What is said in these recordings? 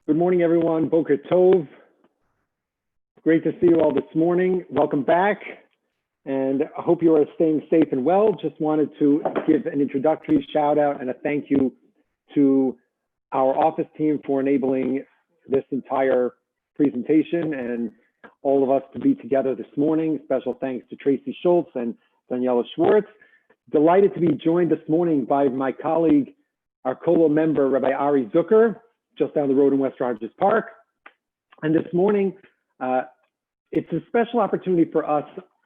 Good morning, everyone. Boker Tov. Great to see you all this morning. Welcome back. And I hope you are staying safe and well. Just wanted to give an introductory shout out and a thank you to our office team for enabling this entire presentation and all of us to be together this morning. Special thanks to Tracy Schultz and Daniela Schwartz. Delighted to be joined this morning by my colleague, our Kollel member, Rabbi Ari Zucker, just down the road in West Rogers Park. And this morning, it's a special opportunity for us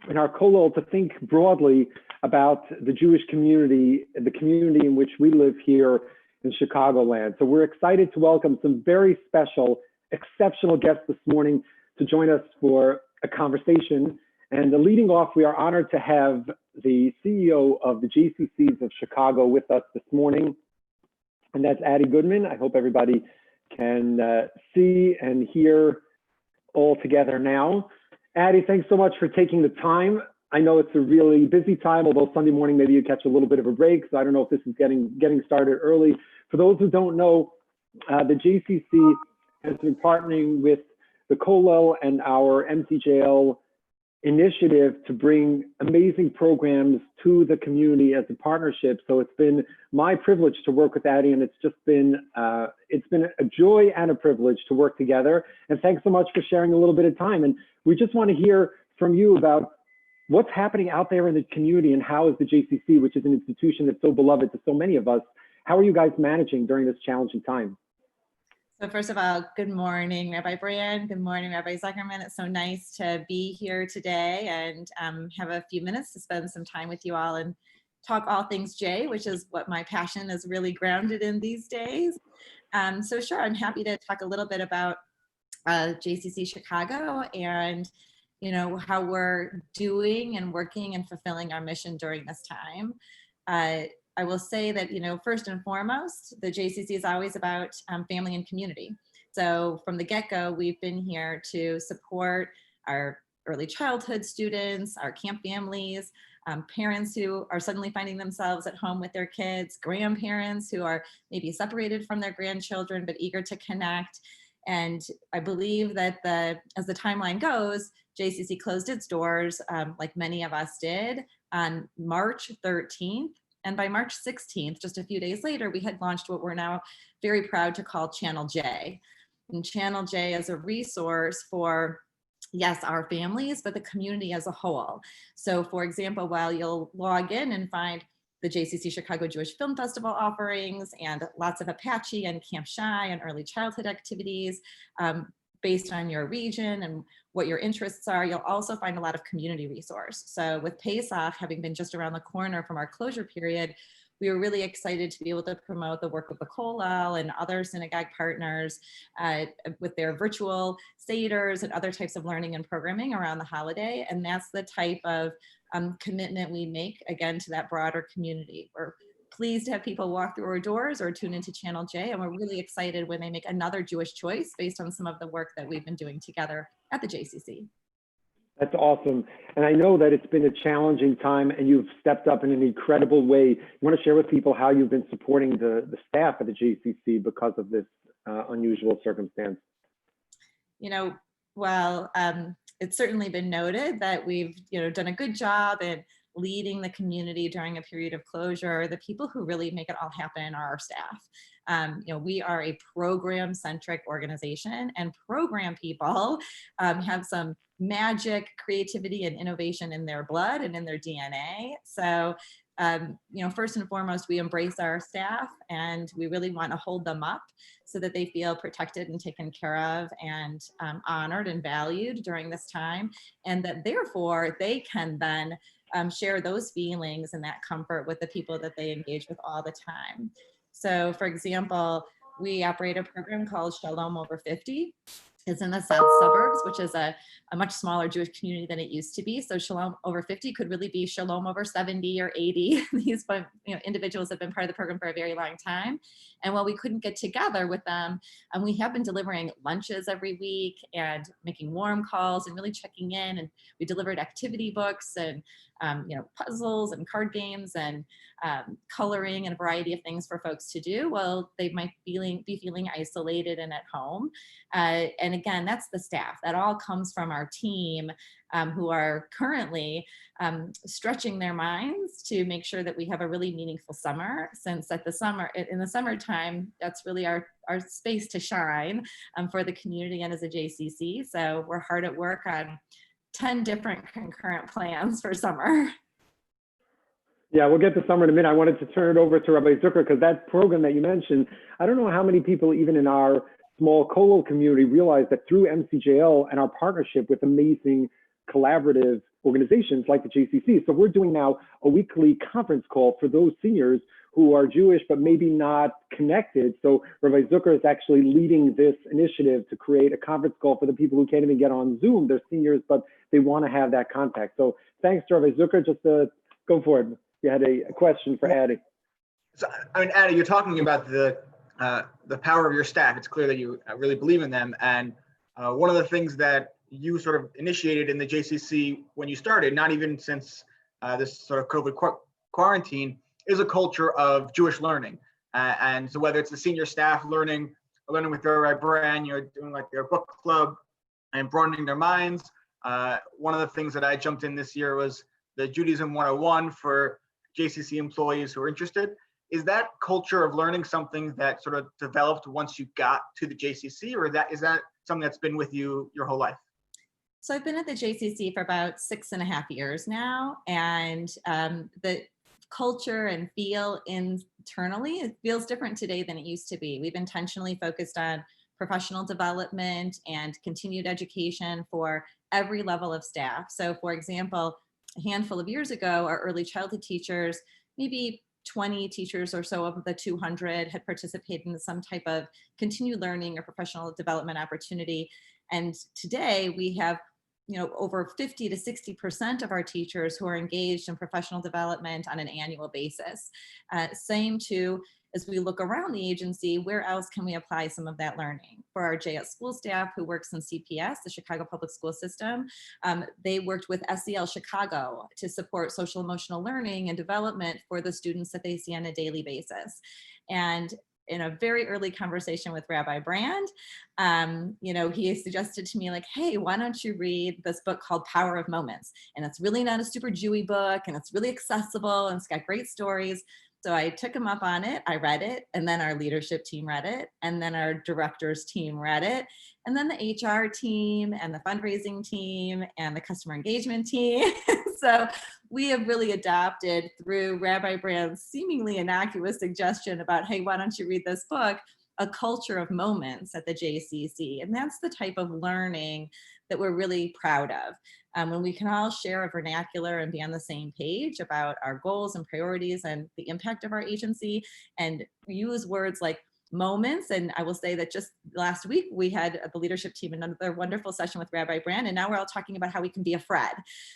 in our Kollel to think broadly about the Jewish community, the community in which we live here in Chicagoland. So we're excited to welcome some very special, exceptional guests this morning to join us for a conversation. And leading off, we are honored to have the CEO of the JCCs of Chicago with us this morning, and that's Addie Goodman. I hope everybody can see and hear all together now. Addie, thanks so much for taking the time. I know it's a really busy time, although Sunday morning maybe you catch a little bit of a break, so I don't know if this is getting started early. For those who don't know, the JCC has been partnering with the Kollel and our MCJL initiative to bring amazing programs to the community as a partnership. So it's been my privilege to work with Addie, and it's been a joy and a privilege to work together. And thanks so much for sharing a little bit of time. And we just want to hear from you about what's happening out there in the community and how is the JCC, which is an institution that's so beloved to so many of us, how are you guys managing during this challenging time? So first of all, good morning, Rabbi Brand. Good morning, Rabbi Zuckerman. It's so nice to be here today and have a few minutes to spend some time with you all and talk all things J, which is what my passion is really grounded in these days. So sure, I'm happy to talk a little bit about JCC Chicago and how we're doing and working and fulfilling our mission during this time. I will say that, first and foremost, the JCC is always about family and community. So from the get-go, we've been here to support our early childhood students, our camp families, parents who are suddenly finding themselves at home with their kids, grandparents who are maybe separated from their grandchildren but eager to connect. And I believe that as the timeline goes, JCC closed its doors, like many of us did, on March 13th. And by March 16th, just a few days later, we had launched what we're now very proud to call Channel J. And Channel J is a resource for, yes, our families, but the community as a whole. So for example, while you'll log in and find the JCC Chicago Jewish Film Festival offerings and lots of Apache and Camp Shy and early childhood activities, based on your region and what your interests are, you'll also find a lot of community resource. So with Pesach having been just around the corner from our closure period, we were really excited to be able to promote the work of the Kollel and other synagogue partners with their virtual seders and other types of learning and programming around the holiday. And that's the type of commitment we make, again, to that broader community. We're pleased to have people walk through our doors or tune into Channel J, and we're really excited when they make another Jewish choice based on some of the work that we've been doing together at the JCC. That's awesome. And I know that it's been a challenging time and you've stepped up in an incredible way. You want to share with people how you've been supporting the staff at the JCC because of this unusual circumstance? It's certainly been noted that we've done a good job in leading the community during a period of closure. The people who really make it all happen are our staff. We are a program-centric organization, and program people have some magic, creativity, and innovation in their blood and in their DNA. So, first and foremost, we embrace our staff, and we really want to hold them up so that they feel protected and taken care of and honored and valued during this time, and that therefore they can then share those feelings and that comfort with the people that they engage with all the time. So for example, we operate a program called Shalom Over 50. is in the south suburbs, which is a much smaller Jewish community than it used to be. So Shalom over 50 could really be Shalom over 70 or 80. These individuals have been part of the program for a very long time. And while we couldn't get together with them, we have been delivering lunches every week and making warm calls and really checking in. And we delivered activity books and puzzles and card games and coloring and a variety of things for folks to do while they might be feeling isolated and at home. And again, that's the staff. That all comes from our team who are currently stretching their minds to make sure that we have a really meaningful summer, since in the summertime, that's really our space to shine for the community and as a JCC. So we're hard at work on 10 different concurrent plans for summer. Yeah, we'll get to summer in a minute. I wanted to turn it over to Rabbi Zucker, because that program that you mentioned, I don't know how many people even in our small Kollel community realize that through MCJL and our partnership with amazing collaborative organizations like the JCC. So we're doing now a weekly conference call for those seniors who are Jewish but maybe not connected. So Rabbi Zucker is actually leading this initiative to create a conference call for the people who can't even get on Zoom. They're seniors, but they want to have that contact. So thanks to Rabbi Zucker. Just go for it. You had a question for Addie. So, I mean, Addie, you're talking about the power of your staff. It's clear that you really believe in them. And one of the things that you sort of initiated in the JCC when you started, not even since this sort of COVID quarantine, is a culture of Jewish learning. And so whether it's the senior staff learning with Rabbi Brand, you're doing like their book club and broadening their minds. One of the things that I jumped in this year was the Judaism 101 for JCC employees who are interested. Is that culture of learning something that sort of developed once you got to the JCC, or is that something that's been with you your whole life? So I've been at the JCC for about 6.5 years now, and the culture and feel internally, it feels different today than it used to be. We've intentionally focused on professional development and continued education for every level of staff. So for example, a handful of years ago, our early childhood teachers, maybe 20 teachers or so of the 200 had participated in some type of continued learning or professional development opportunity. And today we have over 50 to 60% of our teachers who are engaged in professional development on an annual basis. Same too, as we look around the agency, where else can we apply some of that learning? For our JS school staff who works in CPS, the Chicago Public School System, they worked with SEL Chicago to support social emotional learning and development for the students that they see on a daily basis. And in a very early conversation with Rabbi Brand, he suggested to me like, hey, why don't you read this book called Power of Moments? And it's really not a super Jewy book, and it's really accessible, and it's got great stories. So I took him up on it, I read it, and then our leadership team read it, and then our directors team read it, and then the HR team and the fundraising team and the customer engagement team. So we have really adopted, through Rabbi Brand's seemingly innocuous suggestion about, hey, why don't you read this book, a culture of moments at the JCC. And that's the type of learning that we're really proud of. When we can all share a vernacular and be on the same page about our goals and priorities and the impact of our agency, and use words like moments. And I will say that just last week we had the leadership team another wonderful session with Rabbi Brand, and now we're all talking about how we can be a Fred.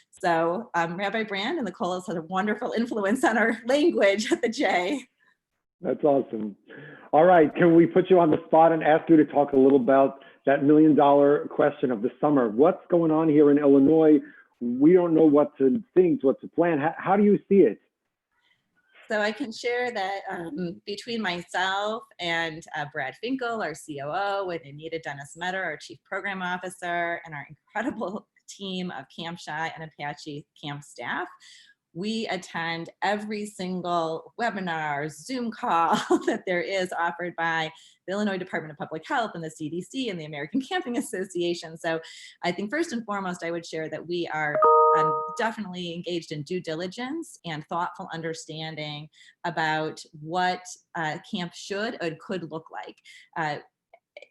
So Rabbi Brand and the Kollels had a wonderful influence on our language at the J. That's awesome. All right, can we put you on the spot and ask you to talk a little about that $1 million question of the summer? What's going on here in Illinois? We don't know what to think, what to plan. How do you see it? So I can share that between myself and Brad Finkel, our COO, and Anita Dennis-Metter, our Chief Program Officer, and our incredible team of Camp Shy and Apache camp staff, we attend every single webinar, Zoom call that there is offered by the Illinois Department of Public Health and the CDC and the American Camping Association. So I think first and foremost, I would share that we are definitely engaged in due diligence and thoughtful understanding about what camp should or could look like.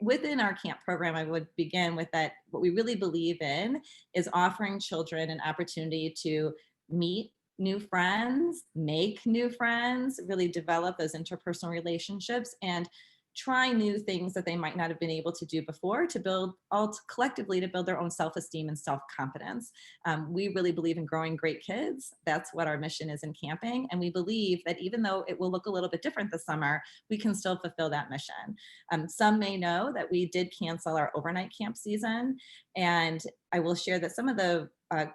Within our camp program, I would begin with that what we really believe in is offering children an opportunity to meet new friends, make new friends, really develop those interpersonal relationships, and try new things that they might not have been able to do before, to build collectively to build their own self-esteem and self-confidence. We really believe in growing great kids. That's what our mission is in camping. And we believe that even though it will look a little bit different this summer, we can still fulfill that mission. Some may know that we did cancel our overnight camp season. And I will share that some of the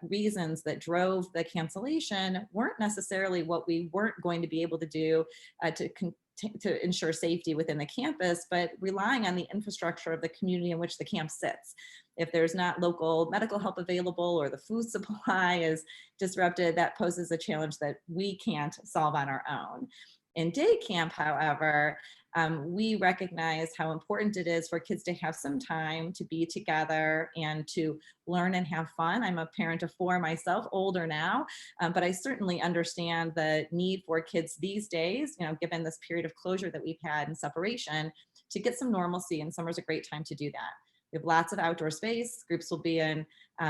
reasons that drove the cancellation weren't necessarily what we weren't going to be able to do to ensure safety within the campus, but relying on the infrastructure of the community in which the camp sits. If there's not local medical help available or the food supply is disrupted, that poses a challenge that we can't solve on our own. In day camp, however, we recognize how important it is for kids to have some time to be together and to learn and have fun. I'm a parent of 4 myself, older now, but I certainly understand the need for kids these days, given this period of closure that we've had and separation, to get some normalcy, and summer's a great time to do that. We have lots of outdoor space. Groups will be in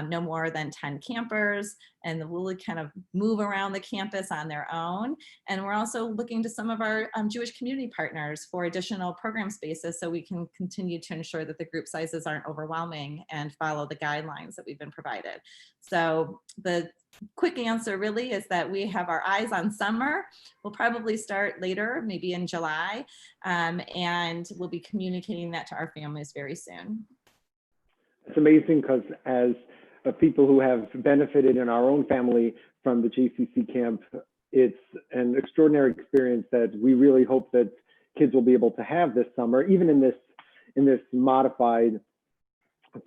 no more than 10 campers, and they'll really kind of move around the campus on their own. And we're also looking to some of our Jewish community partners for additional program spaces so we can continue to ensure that the group sizes aren't overwhelming and follow the guidelines that we've been provided. So the quick answer really is that we have our eyes on summer. We'll probably start later, maybe in July, and we'll be communicating that to our families very soon. It's amazing because as people who have benefited in our own family from the JCC camp, it's an extraordinary experience that we really hope that kids will be able to have this summer, even in this modified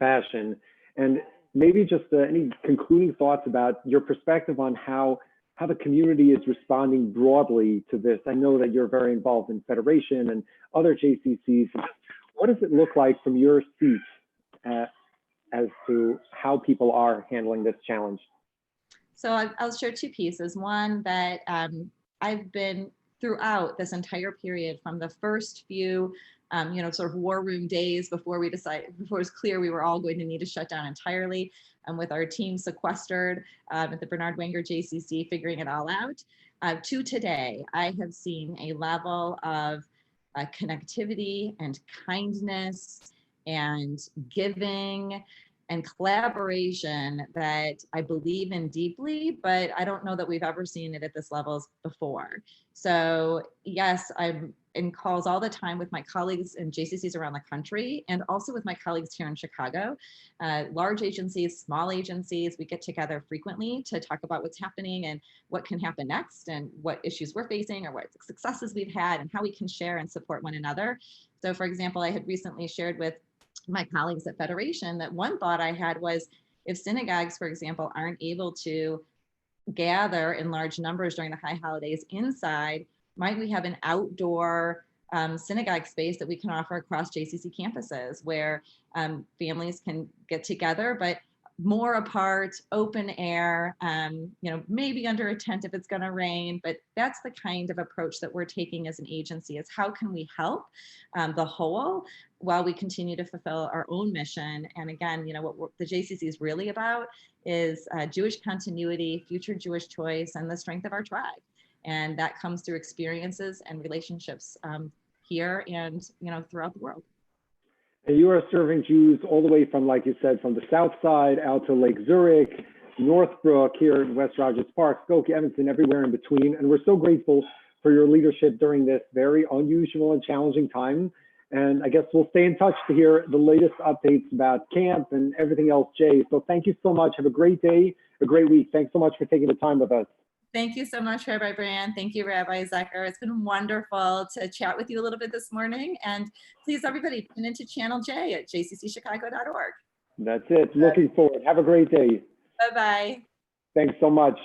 fashion. And maybe just any concluding thoughts about your perspective on how the community is responding broadly to this. I know that you're very involved in Federation and other JCCs. What does it look like from your seat as to how people are handling this challenge? So I'll share 2 pieces. One, that I've been throughout this entire period, from the first few sort of war room days before it was clear we were all going to need to shut down entirely, with our team sequestered at the Bernard Wenger JCC, figuring it all out, to today. I have seen a level of connectivity and kindness and giving and collaboration that I believe in deeply, but I don't know that we've ever seen it at this level before. So yes, I'm in calls all the time with my colleagues in JCCs around the country, and also with my colleagues here in Chicago. Large agencies, small agencies, we get together frequently to talk about what's happening and what can happen next, and what issues we're facing or what successes we've had, and how we can share and support one another. So for example, I had recently shared with my colleagues at Federation that one thought I had was, if synagogues, for example, aren't able to gather in large numbers during the high holidays inside, might we have an outdoor synagogue space that we can offer across JCC campuses, where families can get together, but more apart, open air, maybe under a tent if it's going to rain. But that's the kind of approach that we're taking as an agency, is how can we help the whole while we continue to fulfill our own mission. And again, what the JCC is really about is Jewish continuity, future Jewish choice, and the strength of our tribe. And that comes through experiences and relationships here and throughout the world. And you are serving Jews all the way from, like you said, from the south side out to Lake Zurich, Northbrook, here in West Rogers Park, Skokie, Evanston, everywhere in between. And we're so grateful for your leadership during this very unusual and challenging time. And I guess we'll stay in touch to hear the latest updates about camp and everything else, Jay. So thank you so much. Have a great day, a great week. Thanks so much for taking the time with us. Thank you so much, Rabbi Brand. Thank you, Rabbi Zucker. It's been wonderful to chat with you a little bit this morning. And please, everybody, tune into Channel J at jccchicago.org. That's it. Looking forward. Have a great day. Bye-bye. Thanks so much.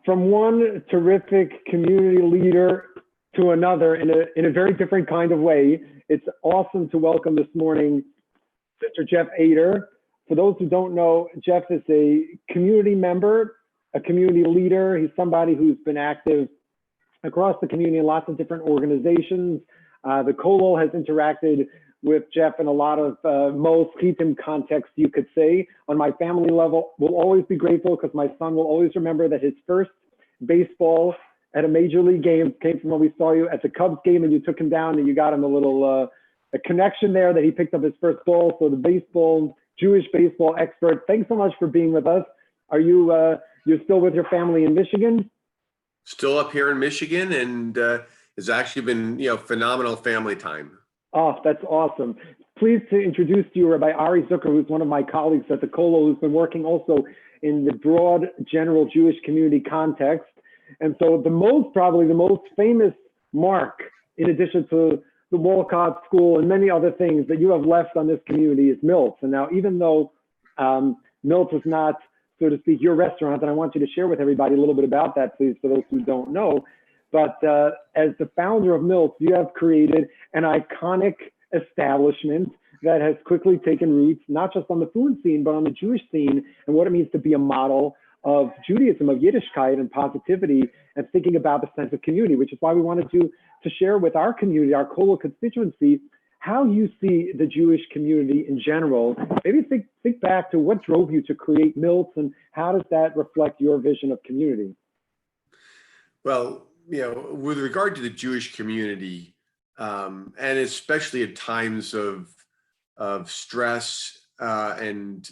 From one terrific community leader to another in a very different kind of way, it's awesome to welcome this morning Mr. Jeff Ader. For those who don't know, Jeff is a community member, a community leader. He's somebody who's been active across the community in lots of different organizations. The Kolel has interacted with Jeff in a lot of Moskitim context, you could say. On my family level, we'll always be grateful because my son will always remember that his first baseball at a major league game, came from when we saw you at the Cubs game and you took him down and you got him a little a connection there that he picked up his first ball. So the Jewish baseball expert, thanks so much for being with us. Are you, you're still with your family in Michigan? Still up here in Michigan, and it's actually been, phenomenal family time. Oh, that's awesome. Pleased to introduce to you Rabbi Ari Zucker, who's one of my colleagues at the Kollel, who's been working also in the broad general Jewish community context. And so probably the most famous mark, in addition to the Walcott School and many other things that you have left on this community, is Milt's. And now, even though Milt's is not, so to speak, your restaurant, and I want you to share with everybody a little bit about that, please, for those who don't know. But as the founder of Milt's, you have created an iconic establishment that has quickly taken roots, not just on the food scene, but on the Jewish scene, and what it means to be a model of Judaism, of Yiddishkeit and positivity, and thinking about the sense of community, which is why we wanted to share with our community, our Kollel constituency, how you see the Jewish community in general. Maybe think back to what drove you to create Milt's, and how does that reflect your vision of community? Well, with regard to the Jewish community, and especially at times of stress and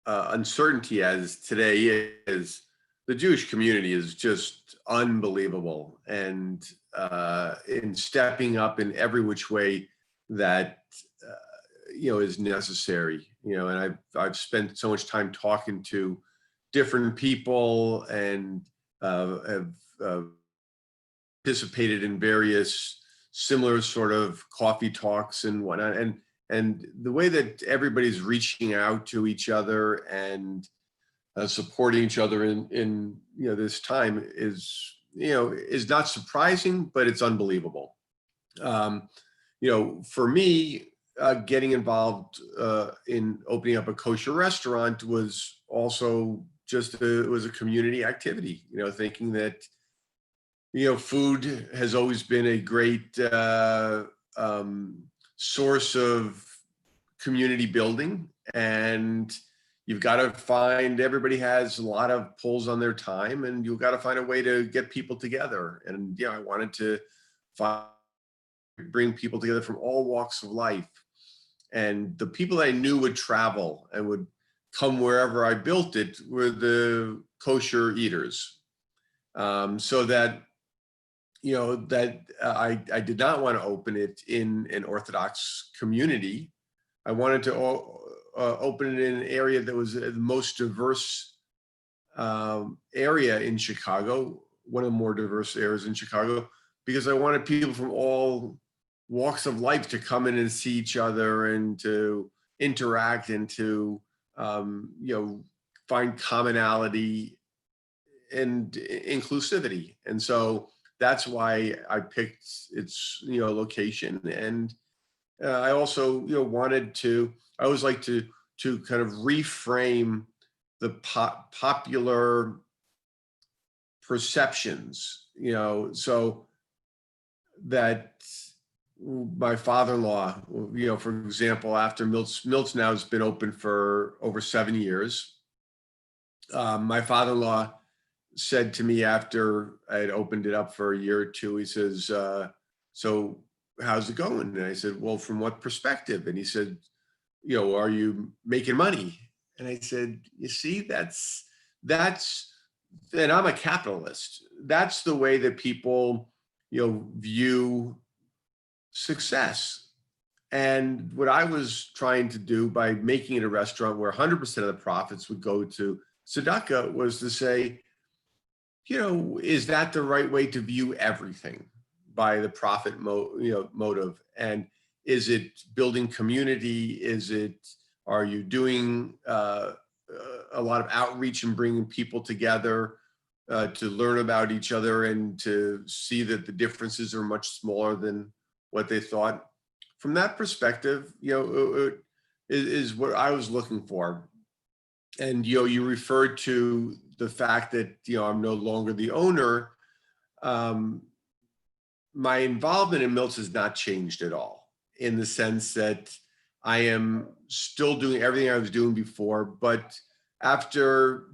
uncertainty as today is, the Jewish community is just unbelievable, and in stepping up in every which way that is necessary. And I've spent so much time talking to different people, and have participated in various similar sort of coffee talks and whatnot, and the way that everybody's reaching out to each other and supporting each other in this time is not surprising, but it's unbelievable. For me, getting involved in opening up a kosher restaurant was also just it was a community activity. Thinking that food has always been a great source of community building, and you've got to find, everybody has a lot of pulls on their time, and you've got to find a way to get people together. And I wanted to bring people together from all walks of life, and the people I knew would travel and would come wherever I built it were the kosher eaters. So that I did not want to open it in an Orthodox community. I wanted to open it in an area that was the most diverse area in Chicago, one of the more diverse areas in Chicago, because I wanted people from all walks of life to come in and see each other and to interact and to find commonality and inclusivity. And so that's why I picked its location. And I also wanted to, I always like to kind of reframe the popular perceptions, so that my father-in-law, for example, after Milt's now has been open for over 7 years. My father-in-law said to me after I had opened it up for a year or two, he says, so how's it going? And I said, well, from what perspective? And he said, are you making money? And I said, you see, that's, and I'm a capitalist. That's the way that people, view success. And what I was trying to do by making it a restaurant where 100% of the profits would go to tzedakah was to say, is that the right way to view everything by the profit motive? And is it building community? Are you doing a lot of outreach and bringing people together to learn about each other and to see that the differences are much smaller than what they thought? From that perspective, it is what I was looking for. And you referred to the fact that I'm no longer the owner. My involvement in Milt's has not changed at all, in the sense that I am still doing everything I was doing before. But after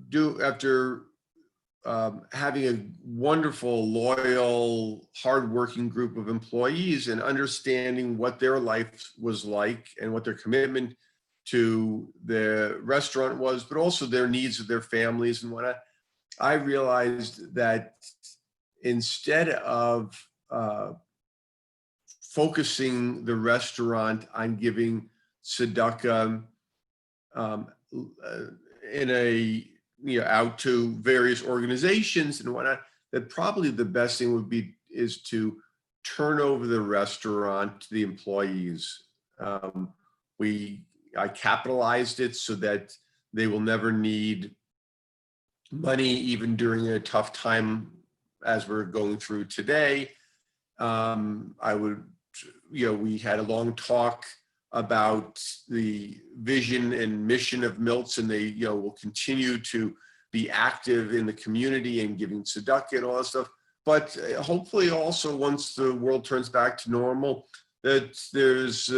having a wonderful, loyal, hardworking group of employees and understanding what their life was like and what their commitment to the restaurant was, but also their needs of their families and whatnot. I realized that instead of focusing the restaurant on giving tzedakah in a, out to various organizations and whatnot, that probably the best thing would be is to turn over the restaurant to the employees. I capitalized it so that they will never need money, even during a tough time as we're going through today. We had a long talk about the vision and mission of Milt's, and they, will continue to be active in the community and giving tzedakah and all that stuff. But hopefully also once the world turns back to normal, that there's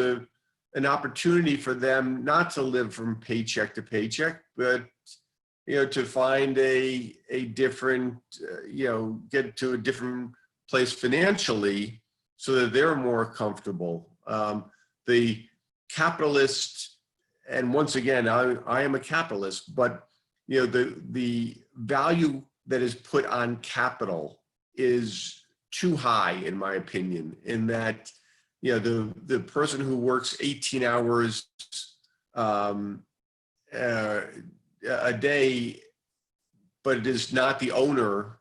an opportunity for them not to live from paycheck to paycheck, but to find a different, get to a different place financially so that they're more comfortable. The capitalist, and once again, I am a capitalist, but the value that is put on capital is too high, in my opinion, in that the person who works 18 hours a day, but it is not the owner,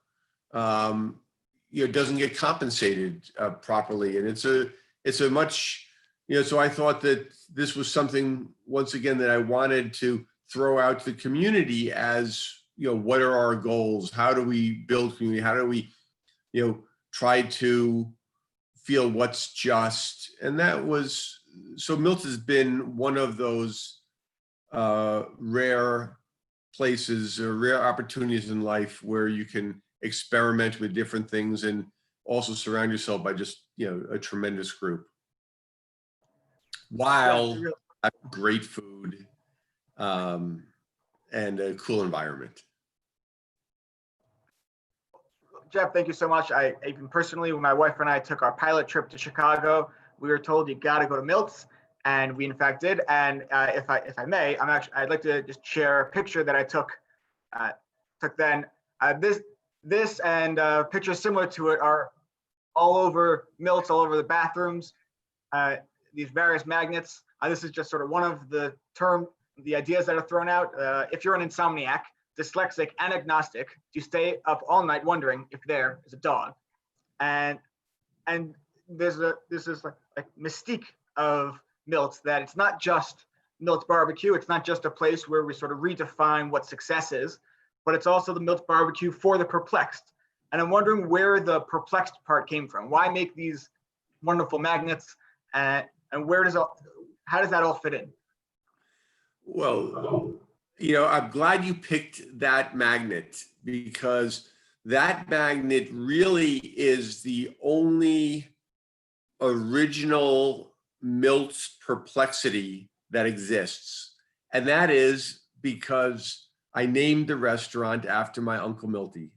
doesn't get compensated properly, and it's a much, so I thought that this was something, once again, that I wanted to throw out to the community as, what are our goals? How do we build community? How do we, try to feel what's just? And that was, so Milt has been one of those rare places or rare opportunities in life where you can experiment with different things and also surround yourself by just, a tremendous group. While having great food and a cool environment. Jeff, thank you so much. I even personally, when my wife and I took our pilot trip to Chicago, we were told you got to go to Milt's, and we in fact did. And if I may, I'd like to just share a picture that I took then. This and pictures similar to it are all over Milt's, all over the bathrooms. These various magnets. This is just sort of one of the ideas that are thrown out. If you're an insomniac, dyslexic, and agnostic, you stay up all night wondering if there is a dog. And this is like mystique of Milt's, that it's not just Milt's barbecue. It's not just a place where we sort of redefine what success is, but it's also the Milt's barbecue for the perplexed. And I'm wondering where the perplexed part came from. Why make these wonderful magnets, and how does that all fit in? Well, I'm glad you picked that magnet, because that magnet really is the only original Milt's perplexity that exists. And that is because I named the restaurant after my Uncle Milty.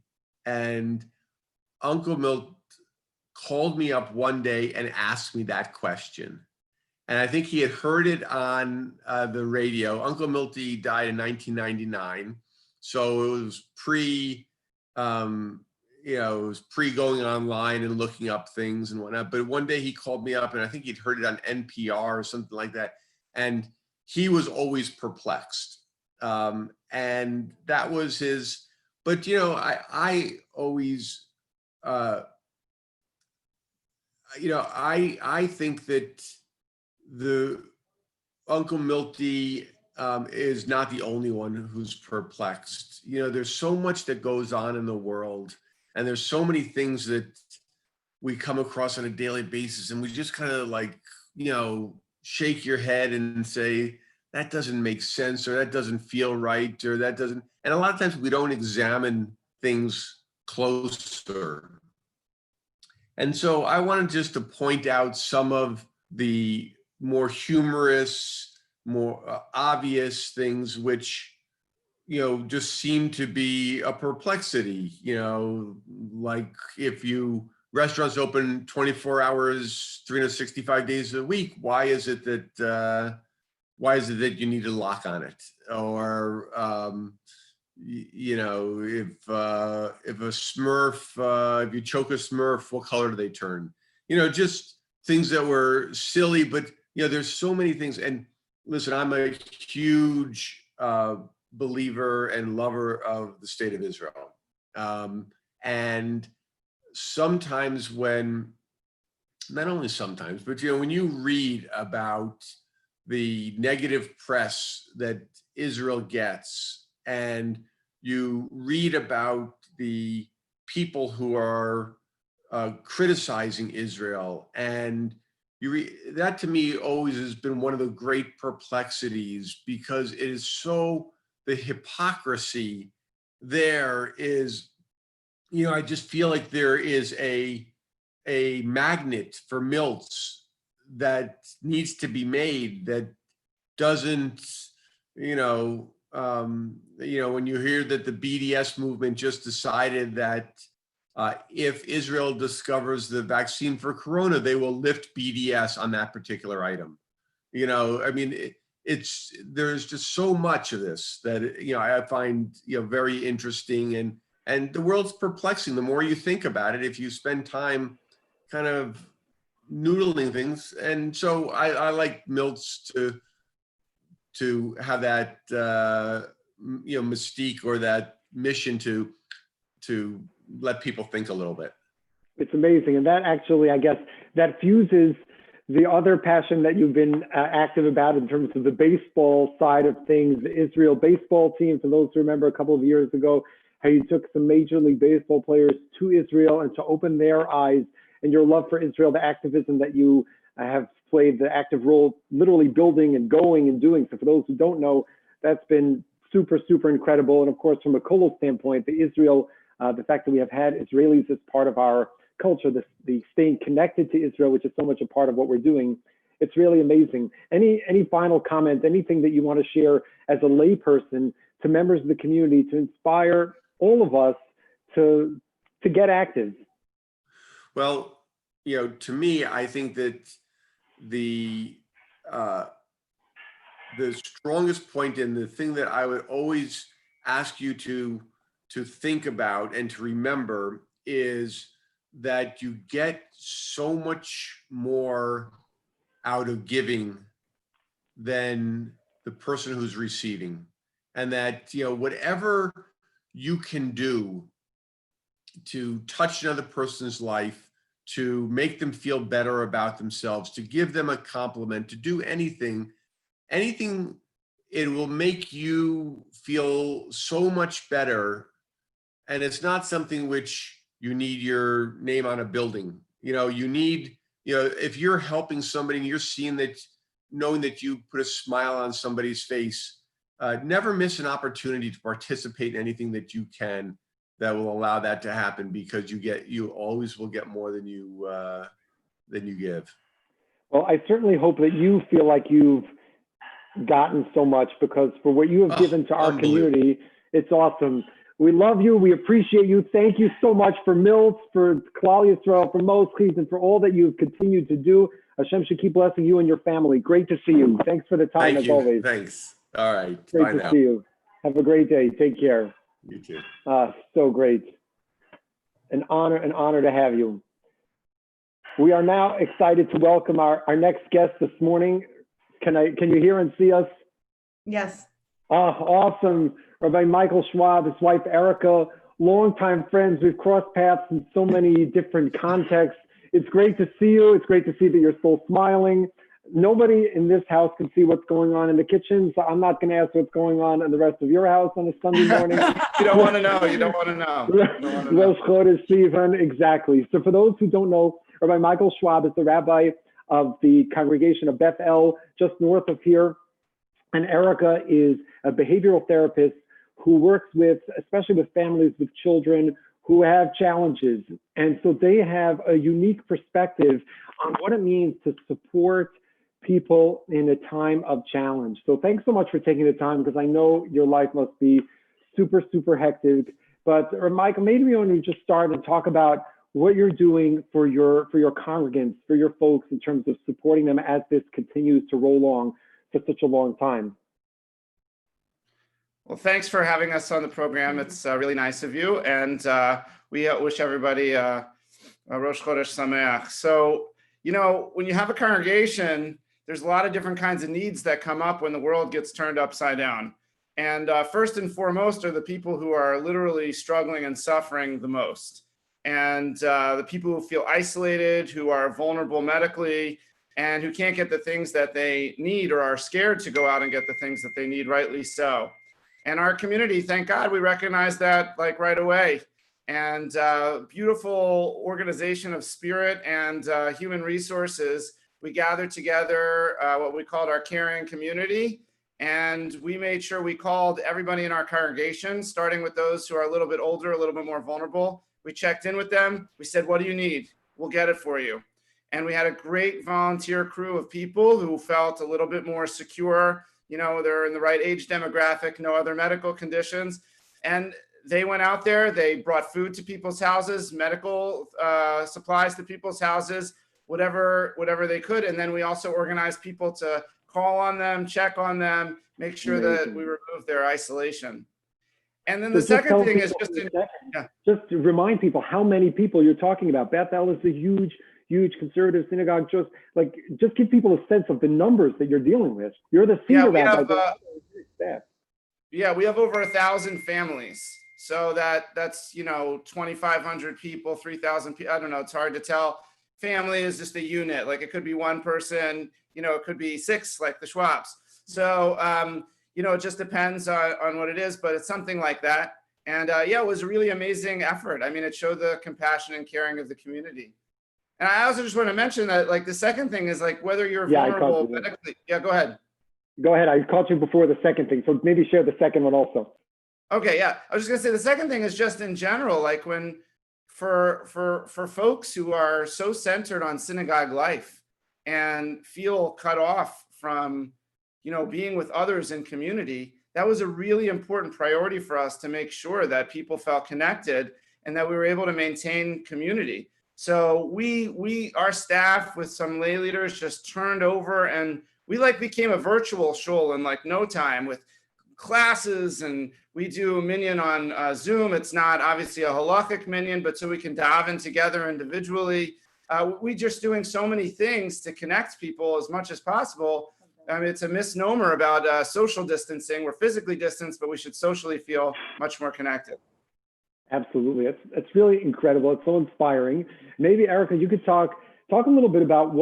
And Uncle Milt called me up one day and asked me that question. And I think he had heard it on the radio. Uncle Milty died in 1999. So it was pre going online and looking up things and whatnot. But one day he called me up, and I think he'd heard it on NPR or something like that. And he was always perplexed. And that was his, but I always, I think that the Uncle Milty is not the only one who's perplexed. There's so much that goes on in the world, and there's so many things that we come across on a daily basis, and we just kind of shake your head and say, that doesn't make sense, or that doesn't feel right, or that doesn't, and a lot of times we don't examine things closer. And so I wanted just to point out some of the more humorous, more obvious things which just seem to be a perplexity, like if restaurants open 24 hours, 365 days a week, why is it that you need a lock on it? Or, if a Smurf, if you choke a Smurf, what color do they turn? Just things that were silly, but there's so many things. And listen, I'm a huge believer and lover of the state of Israel. And sometimes not only sometimes, but when you read about the negative press that Israel gets, and you read about the people who are criticizing Israel, and that to me always has been one of the great perplexities, because it is so, the hypocrisy there is, I just feel like there is a magnet for Milts that needs to be made, that doesn't, when you hear that the BDS movement just decided that if Israel discovers the vaccine for corona, they will lift BDS on that particular item. There's just so much of this that, I find, very interesting, and the world's perplexing. The more you think about it, if you spend time kind of noodling things. And so I like Milts to have that, mystique, or that mission to let people think a little bit. It's amazing. And that actually, I guess, that fuses the other passion that you've been active about in terms of the baseball side of things, the Israel baseball team. For those who remember a couple of years ago, how you took some Major League Baseball players to Israel and to open their eyes, and your love for Israel, the activism that you have played the active role, literally building and going and doing. So for those who don't know, that's been super, super incredible. And of course, from a Kollel standpoint, the fact that we have had Israelis as part of our culture, the staying connected to Israel, which is so much a part of what we're doing, it's really amazing. Any final comment, anything that you want to share as a layperson to members of the community to inspire all of us to get active? Well, to me, I think that the strongest point, and the thing that I would always ask you to think about and to remember, is that you get so much more out of giving than the person who's receiving. And that, whatever you can do to touch another person's life, to make them feel better about themselves, to give them a compliment, to do anything, it will make you feel so much better. And it's not something which you need your name on a building. You need, if you're helping somebody and you're seeing that, knowing that you put a smile on somebody's face, never miss an opportunity to participate in anything that you can that will allow that to happen, because you always will get more than you give. Well, I certainly hope that you feel like you've gotten so much, because for what you have given to our community, it's awesome. We love you. We appreciate you. Thank you so much for Milts, for Klal Yisrael, for Moschis, and for all that you've continued to do. Hashem should keep blessing you and your family. Great to see you. Thanks for the time, as always. Thanks. All right. Great to see you. Have a great day. Take care. You too. So great. An honor to have you. We are now excited to welcome our next guest this morning. Can you hear and see us? Yes. Awesome. Rabbi Michel Schwab, his wife Erica, longtime friends. We've crossed paths in so many different contexts. It's great to see you. It's great to see that you're still smiling. Nobody in this house can see what's going on in the kitchen, so I'm not going to ask what's going on in the rest of your house on a Sunday morning. You don't want to know. You don't want to know. Rosh Chodesh Sivan, exactly. So for those who don't know, Rabbi Michel Schwab is the rabbi of the congregation of Beth El, just north of here. And Erica is a behavioral therapist who works especially with families with children who have challenges. And so they have a unique perspective on what it means to support people in a time of challenge. So thanks so much for taking the time, because I know your life must be super, super hectic. But Michael, maybe we want to just start and talk about what you're doing for your congregants, for your folks, in terms of supporting them as this continues to roll along for such a long time. Well, thanks for having us on the program. It's really nice of you. And we wish everybody a Rosh Chodesh Sameach. So, you know, when you have a congregation, there's a lot of different kinds of needs that come up when the world gets turned upside down. And first and foremost are the people who are literally struggling and suffering the most. And the people who feel isolated, who are vulnerable medically, and who can't get the things that they need or are scared to go out and get the things that they need, rightly so. And our community, thank God, we recognize that like right away. And beautiful organization of spirit and human resources, we gathered together what we called our caring community. And we made sure we called everybody in our congregation, starting with those who are a little bit older, a little bit more vulnerable. We checked in with them. We said, what do you need? We'll get it for you. And we had a great volunteer crew of people who felt a little bit more secure. You know, they're in the right age demographic, no other medical conditions. And they went out there, they brought food to people's houses, medical supplies to people's houses, whatever they could. And then we also organized people to call on them, check on them, make sure that we remove their isolation. And then the second thing is just to remind people how many people you're talking about. Bethel is a huge conservative synagogue. Just give people a sense of the numbers that you're dealing with. You're the senior rabbi. Yeah, we have over 1,000 families. So that's 2,500 people, 3,000 people. I don't know. It's hard to tell. Family is just a unit. Like it could be one person. It could be 6, like the Schwabs. So it just depends on what it is, but it's something like that. And it was a really amazing effort. I mean, it showed the compassion and caring of the community. And I also just want to mention that, like, the second thing is, like, whether you're vulnerable medically. Yeah, go ahead. Go ahead. I caught you before the second thing, so maybe share the second one also. Okay, yeah. I was just gonna say the second thing is just in general, like when for folks who are so centered on synagogue life and feel cut off from, being with others in community, that was a really important priority for us to make sure that people felt connected and that we were able to maintain community. So our staff with some lay leaders just turned over, and we became a virtual shul in no time with classes, and we do minyan on Zoom. It's not obviously a halachic minyan, but so we can daven together individually. We just doing so many things to connect people as much as possible. I mean, it's a misnomer about social distancing. We're physically distanced, but we should socially feel much more connected. Absolutely. It's really incredible. It's so inspiring. Maybe, Erica, you could talk a little bit about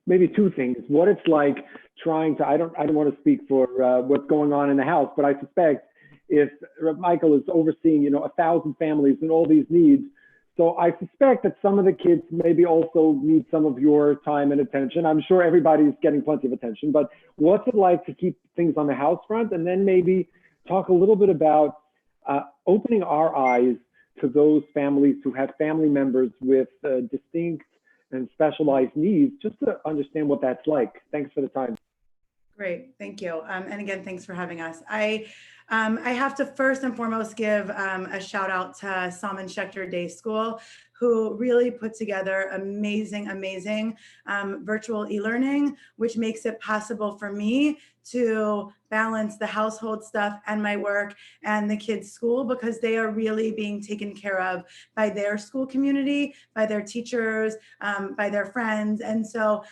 maybe two things. What it's like trying to, I don't want to speak for what's going on in the house, but I suspect if Michael is overseeing, 1,000 families and all these needs, so I suspect that some of the kids maybe also need some of your time and attention. I'm sure everybody's getting plenty of attention, but what's it like to keep things on the house front? And then maybe talk a little bit about opening our eyes to those families who have family members with distinct and specialized needs, just to understand what that's like. Thanks for the time. Great, thank you. And again, thanks for having us. I have to first and foremost give a shout out to Salman Schechter Day School, who really put together amazing virtual e-learning, which makes it possible for me to balance the household stuff and my work and the kids' school, because they are really being taken care of by their school community, by their teachers, by their friends. And so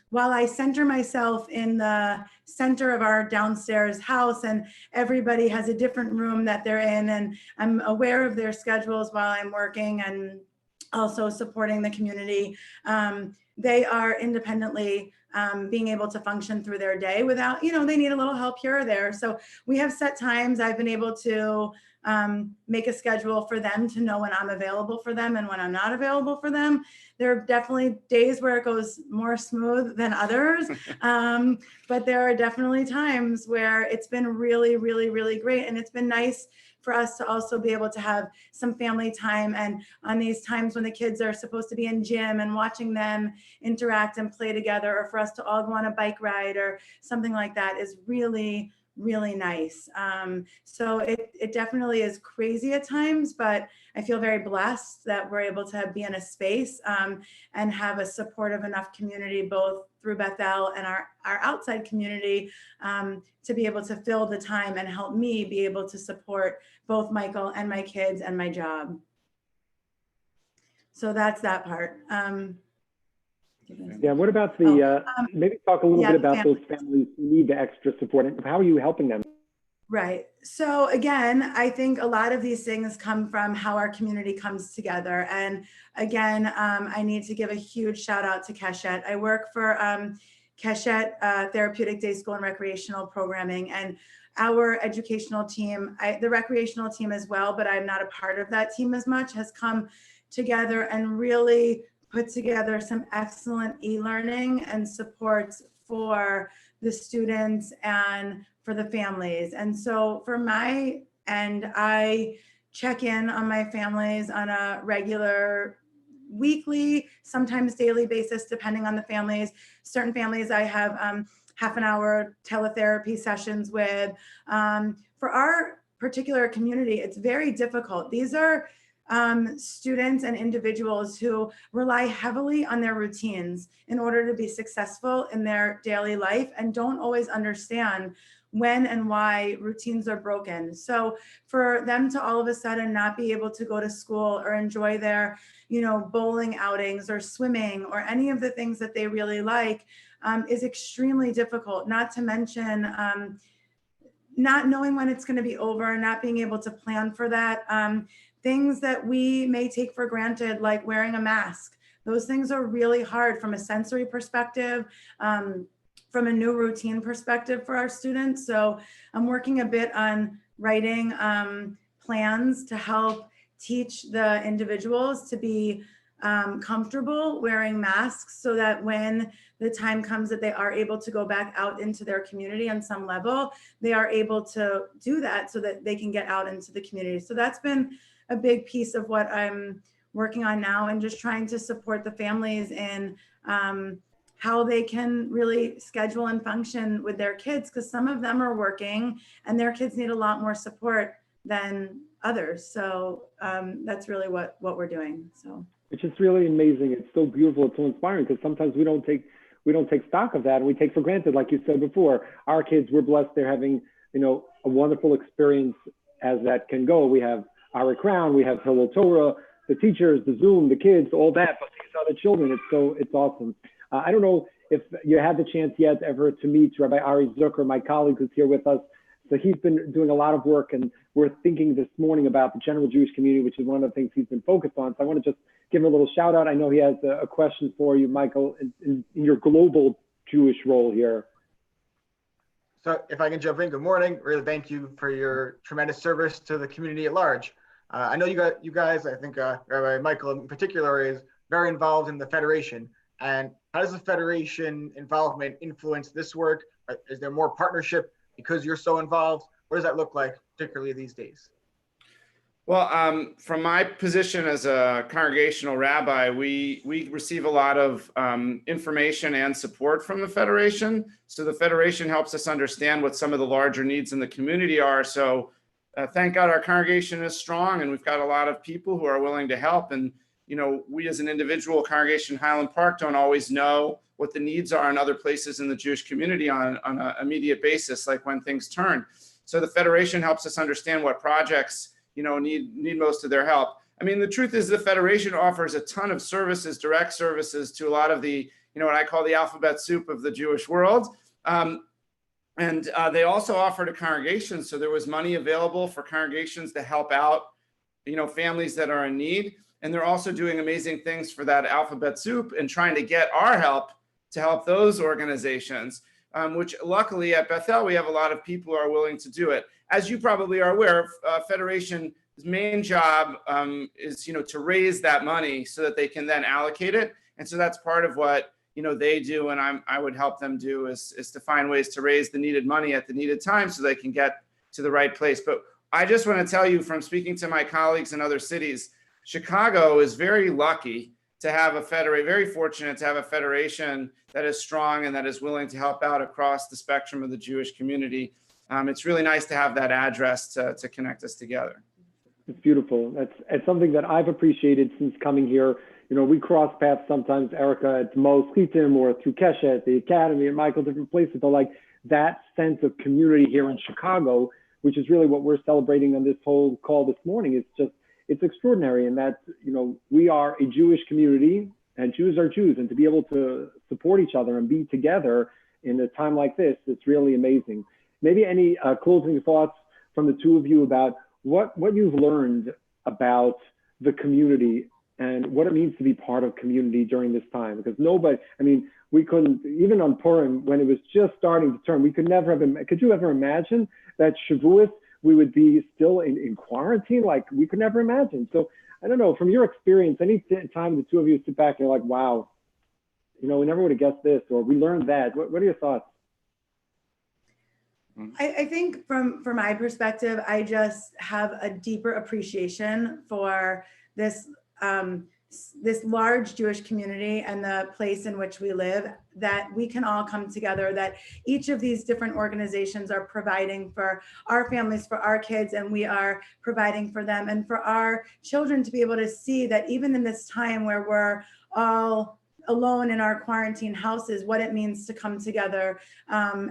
while I center myself in the center of our downstairs house, and everybody has a different room that they're in, and I'm aware of their schedules while I'm working and also supporting the community, they are independently being able to function through their day without, they need a little help here or there. So we have set times. I've been able to make a schedule for them to know when I'm available for them and when I'm not available for them. There are definitely days where it goes more smooth than others, but there are definitely times where it's been really, really, really great. And it's been nice for us to also be able to have some family time, and on these times when the kids are supposed to be in gym and watching them interact and play together, or for us to all go on a bike ride or something like that is really, really nice. So it definitely is crazy at times, but I feel very blessed that we're able to be in a space and have a supportive enough community, both through Bethel and our outside community, to be able to fill the time and help me be able to support both Michael and my kids and my job. So that's that part. Yeah, what about the, maybe talk a little bit about those families who need the extra support, and how are you helping them? Right. So again, I think a lot of these things come from how our community comes together. And again, I need to give a huge shout out to Keshet. I work for Keshet Therapeutic Day School and Recreational Programming, and our educational team, the recreational team as well, but I'm not a part of that team as much, has come together and really put together some excellent e-learning and supports for the students and for the families. And so for my end, I check in on my families on a regular weekly, sometimes daily basis, depending on the families. Certain families I have half an hour teletherapy sessions with. For our particular community, it's very difficult. These are students and individuals who rely heavily on their routines in order to be successful in their daily life, and don't always understand when and why routines are broken. So for them to all of a sudden not be able to go to school or enjoy their, bowling outings or swimming or any of the things that they really like is extremely difficult, not to mention not knowing when it's going to be over, not being able to plan for that. Things that we may take for granted, like wearing a mask. Those things are really hard from a sensory perspective, from a new routine perspective for our students. So I'm working a bit on writing plans to help teach the individuals to be comfortable wearing masks, so that when the time comes that they are able to go back out into their community on some level, they are able to do that so that they can get out into the community. So that's been a big piece of what I'm working on now, and just trying to support the families in how they can really schedule and function with their kids, because some of them are working and their kids need a lot more support than others. So that's really what we're doing. So, which is really amazing. It's so beautiful. It's so inspiring, because sometimes we don't take stock of that, and we take for granted, like you said before. Our kids, we're blessed. They're having, a wonderful experience as that can go. We have our Crown, we have Hillel Torah, the teachers, the Zoom, the kids, all that, but these other children, it's awesome. I don't know if you had the chance yet ever to meet Rabbi Ari Zucker, my colleague who's here with us. So he's been doing a lot of work, and we're thinking this morning about the general Jewish community, which is one of the things he's been focused on. So I want to just give him a little shout out. I know he has a question for you, Michael, in your global Jewish role here. So if I can jump in, good morning. Really thank you for your tremendous service to the community at large. I know you guys, I think Rabbi Michael in particular is very involved in the Federation. And how does the Federation involvement influence this work? Is there more partnership because you're so involved? What does that look like, particularly these days? Well, from my position as a congregational rabbi, we receive a lot of information and support from the Federation. So the Federation helps us understand what some of the larger needs in the community are. So thank God our congregation is strong, and we've got a lot of people who are willing to help. And, we as an individual congregation in Highland Park don't always know what the needs are in other places in the Jewish community on an immediate basis, like when things turn. So the Federation helps us understand what projects need most of their help. I mean, the truth is the Federation offers a ton of services, direct services to a lot of the, what I call the alphabet soup of the Jewish world. And they also offer to congregations. So there was money available for congregations to help out, families that are in need. And they're also doing amazing things for that alphabet soup and trying to get our help to help those organizations, which luckily at Bethel, we have a lot of people who are willing to do it. As you probably are aware, Federation's main job is, to raise that money so that they can then allocate it. And so that's part of what, they do. And I would help them do is to find ways to raise the needed money at the needed time so they can get to the right place. But I just want to tell you from speaking to my colleagues in other cities, Chicago is very lucky to have very fortunate to have a federation that is strong and that is willing to help out across the spectrum of the Jewish community. It's really nice to have that address to connect us together. It's beautiful. It's something that I've appreciated since coming here. You know, we cross paths sometimes, Erica, at Mo Schitim or through Kesha at the Academy and Michael, different places. But like that sense of community here in Chicago, which is really what we're celebrating on this whole call this morning, it's extraordinary. And that, you know, we are a Jewish community and Jews are Jews, and to be able to support each other and be together in a time like this, it's really amazing. Maybe any closing thoughts from the two of you about what you've learned about the community and what it means to be part of community during this time. Because nobody, I mean, we couldn't, even on Purim, when it was just starting to turn, we could never have, could you ever imagine that Shavuot, we would be still in quarantine? Like, we could never imagine. So I don't know, from your experience, any time the two of you sit back and you're like, wow, you know, we never would have guessed this, or we learned that. What are your thoughts? I think from my perspective, I just have a deeper appreciation for this this large Jewish community and the place in which we live, that we can all come together, that each of these different organizations are providing for our families, for our kids, and we are providing for them, and for our children to be able to see that even in this time where we're all alone in our quarantine houses, what it means to come together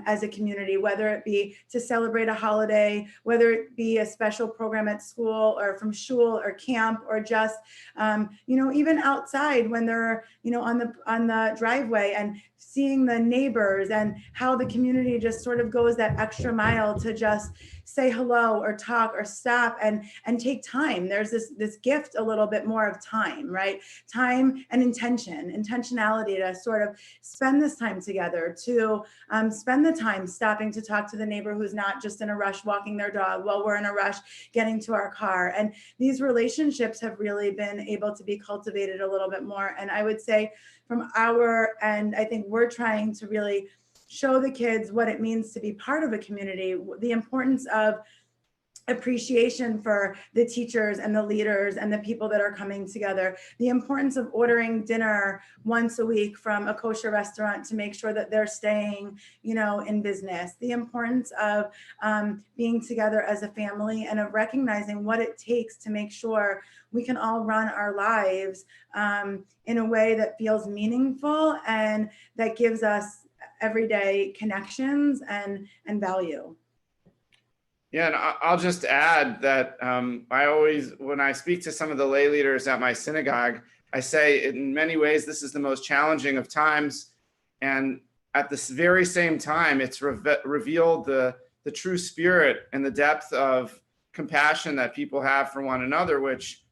as a community, whether it be to celebrate a holiday, whether it be a special program at school or from shul or camp, or just, you know, even outside when they're, you know, on the driveway, and seeing the neighbors and how the community just sort of goes that extra mile to just say hello or talk or stop and take time. There's this gift a little bit more of time, right? Time and intentionality to sort of spend this time together, to spend the time stopping to talk to the neighbor who's not just in a rush walking their dog while we're in a rush getting to our car. And these relationships have really been able to be cultivated a little bit more. And I would say from our end, I think we're trying to really show the kids what it means to be part of a community, the importance of appreciation for the teachers and the leaders and the people that are coming together, the importance of ordering dinner once a week from a kosher restaurant to make sure that they're staying, you know, in business, the importance of being together as a family, and of recognizing what it takes to make sure we can all run our lives in a way that feels meaningful and that gives us everyday connections and value. Yeah, and I'll just add that I always, when I speak to some of the lay leaders at my synagogue, I say in many ways this is the most challenging of times, and at this very same time, it's revealed the true spirit and the depth of compassion that people have for one another, which,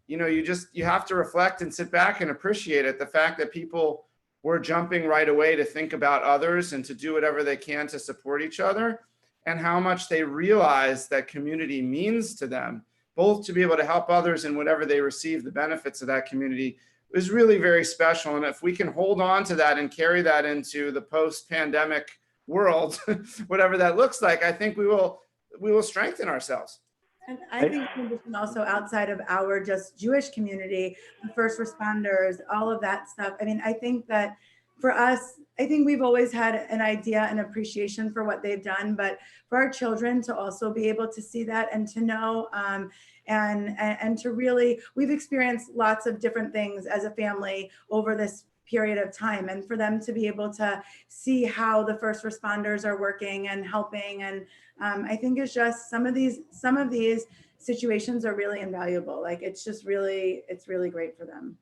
you know, you have to reflect and sit back and appreciate it. The fact that people were jumping right away to think about others and to do whatever they can to support each other, and how much they realize that community means to them, both to be able to help others and whatever they receive, the benefits of that community, is really very special. And if we can hold on to that and carry that into the post-pandemic world, whatever that looks like, I think we will strengthen ourselves. And I think in addition, also outside of our just Jewish community, the first responders, all of that stuff. I mean, I think that for us, I think we've always had an idea and appreciation for what they've done, but for our children to also be able to see that and to know and to really, we've experienced lots of different things as a family over this period of time, and for them to be able to see how the first responders are working and helping, and I think it's just some of these situations are really invaluable. Like it's really great for them.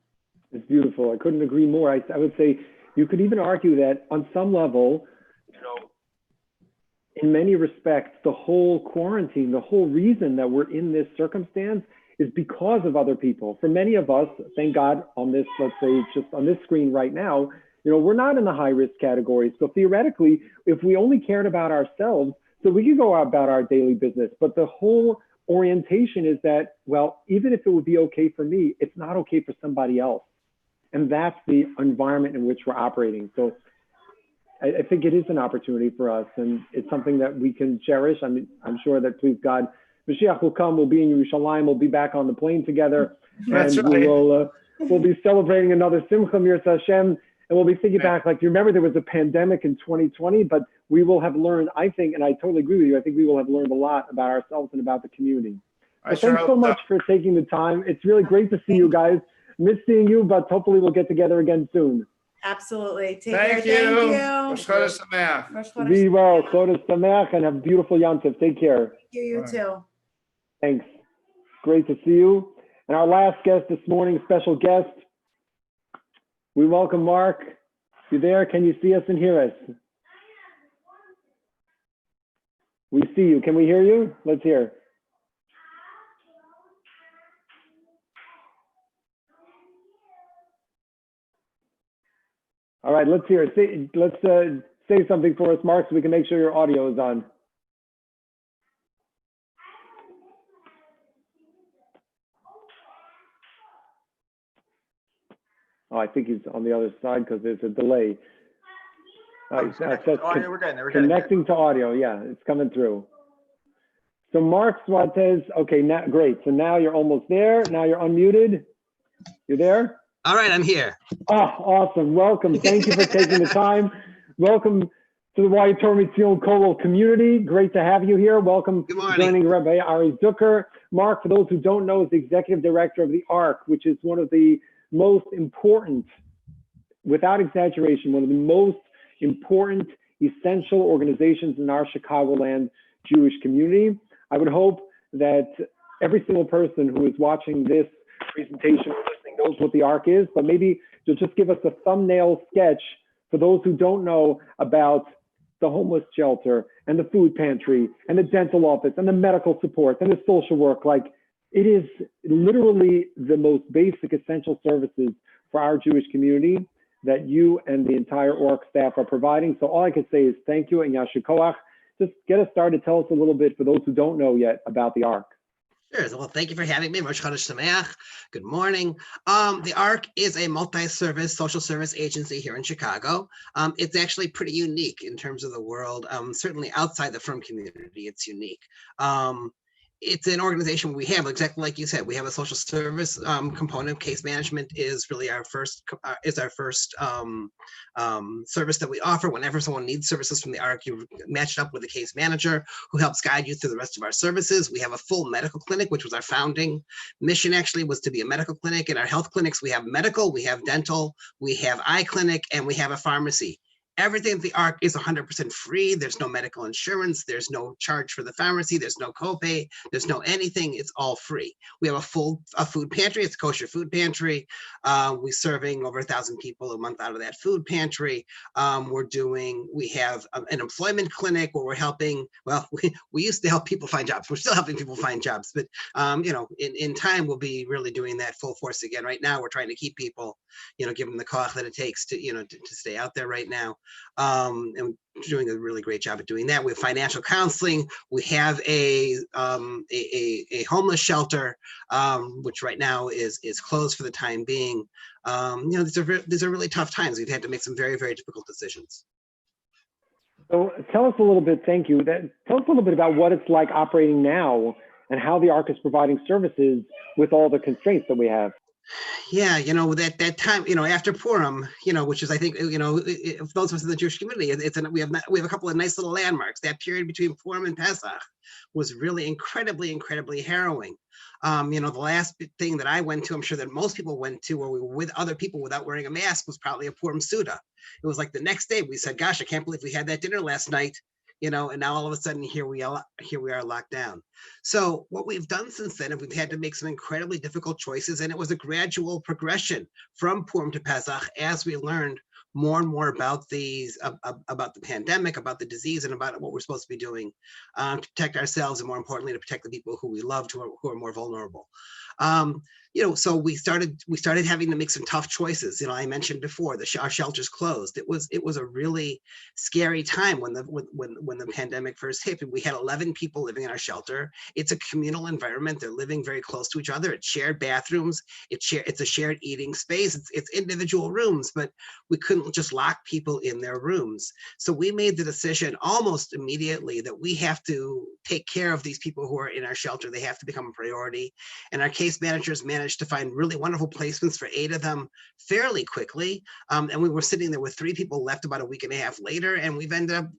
It's beautiful. I couldn't agree more. I would say you could even argue that on some level, you know, in many respects, the whole quarantine, the whole reason that we're in this circumstance is because of other people. For many of us, thank God, on this, let's say just on this screen right now, you know, we're not in the high risk category. So theoretically, if we only cared about ourselves, so we could go about our daily business, but the whole orientation is that, well, even if it would be okay for me, it's not okay for somebody else. And that's the environment in which we're operating. So I think it is an opportunity for us, and it's something that we can cherish. I mean, I'm sure that, please God, Mashiach will come, we'll be in Yerushalayim, we'll be back on the plane together, That's and right. we'll be celebrating another Simcha Mirza Hashem, and we'll be thinking back, like, you remember there was a pandemic in 2020, but we will have learned, I think, and I totally agree with you, I think we will have learned a lot about ourselves and about the community. I So sure thanks so hope much for taking the time. It's really great to see you guys. Miss seeing you, but hopefully we'll get together again soon. Absolutely. Take Thank care. you. Thank Rosh Chodesh Sameach. Rosh Chodesh Be well, Sameach. Chodesh Sameach, and have a beautiful Yontif. Take care. You Bye. too. Thanks. Great to see you. And our last guest this morning, special guest, we welcome Mark. You there? Can you see us and hear us? We see you. Can we hear you? Let's hear. All right, let's hear. Let's say something for us, Mark, so we can make sure your audio is on. Oh, I think he's on the other side because there's a delay. It says Audio, we're getting there. We're getting there. connecting to audio. Yeah, it's coming through. So Mark Suarez, okay, now, great. So now you're almost there. Now you're unmuted. You there? All right, I'm here. Oh, awesome. Welcome. Thank you for taking the time. Welcome to the Wyatormi Tzion Kollel community. Great to have you here. Welcome Good morning. joining Rabbi Ari Zucker. Mark, for those who don't know, is the executive director of the ARC, which is one of the most important, without exaggeration, one of the most important, essential organizations in our Chicagoland Jewish community. I would hope that every single person who is watching this presentation or listening knows what the ARC is, but maybe you'll just give us a thumbnail sketch for those who don't know about the homeless shelter and the food pantry and the dental office and the medical support and the social work. Like, it is literally the most basic essential services for our Jewish community that you and the entire ARC staff are providing. So all I can say is thank you and Yasher Koach. Just get us started. Tell us a little bit for those who don't know yet about the ARC. Sure. Well, thank you for having me. Rosh Chodesh Sameach. Good morning. The ARC is a multi-service social service agency here in Chicago. It's actually pretty unique in terms of the world. Certainly outside the frum community, it's unique. It's an organization we have, exactly like you said, we have a social service component. Case management is really our first service that we offer. Whenever someone needs services from the ARC, you match it up with a case manager who helps guide you through the rest of our services. We have a full medical clinic, which was our founding mission, actually, was to be a medical clinic. In our health clinics, we have medical, we have dental, we have eye clinic, and we have a pharmacy. Everything at the ARC is 100% free. There's no medical insurance. There's no charge for the pharmacy. There's no copay. There's no anything. It's all free. We have a full food pantry. It's a kosher food pantry. We're serving over 1,000 people a month out of that food pantry. We have an employment clinic where we're helping, well, we used to help people find jobs. We're still helping people find jobs, but in time, we'll be really doing that full force again. Right now, we're trying to keep people, give them the koach that it takes to, to stay out there right now. And we're doing a really great job at doing that. We have financial counseling. We have a homeless shelter, which right now is closed for the time being. These are really tough times. We've had to make some very, very difficult decisions. So tell us a little bit, thank you. Tell us a little bit about what it's like operating now and how the ARC is providing services with all the constraints that we have. Yeah, that time, after Purim, which is, I think, those of us in the Jewish community, we have a couple of nice little landmarks. That period between Purim and Pesach was really incredibly, incredibly harrowing. The last thing that I went to, I'm sure that most people went to, where we were with other people without wearing a mask, was probably a Purim Suda. It was like the next day we said, gosh, I can't believe we had that dinner last night. And now all of a sudden here we are locked down. So what we've done since then, we've had to make some incredibly difficult choices, and it was a gradual progression from Purim to Pesach as we learned more and more about about the pandemic, about the disease, and about what we're supposed to be doing to protect ourselves, and more importantly, to protect the people who we loved, who are more vulnerable. so we started having to make some tough choices. I mentioned before our shelters closed. It was a really scary time when the pandemic first hit. We had 11 people living in our shelter. It's a communal environment. They're living very close to each other. It's shared bathrooms. It's a shared eating space. It's individual rooms, but we couldn't just lock people in their rooms. So we made the decision almost immediately that we have to take care of these people who are in our shelter. They have to become a priority. And our case managers managed to find really wonderful placements for 8 of them fairly quickly. And we were sitting there with 3 people left about a week and a half later. And we've ended up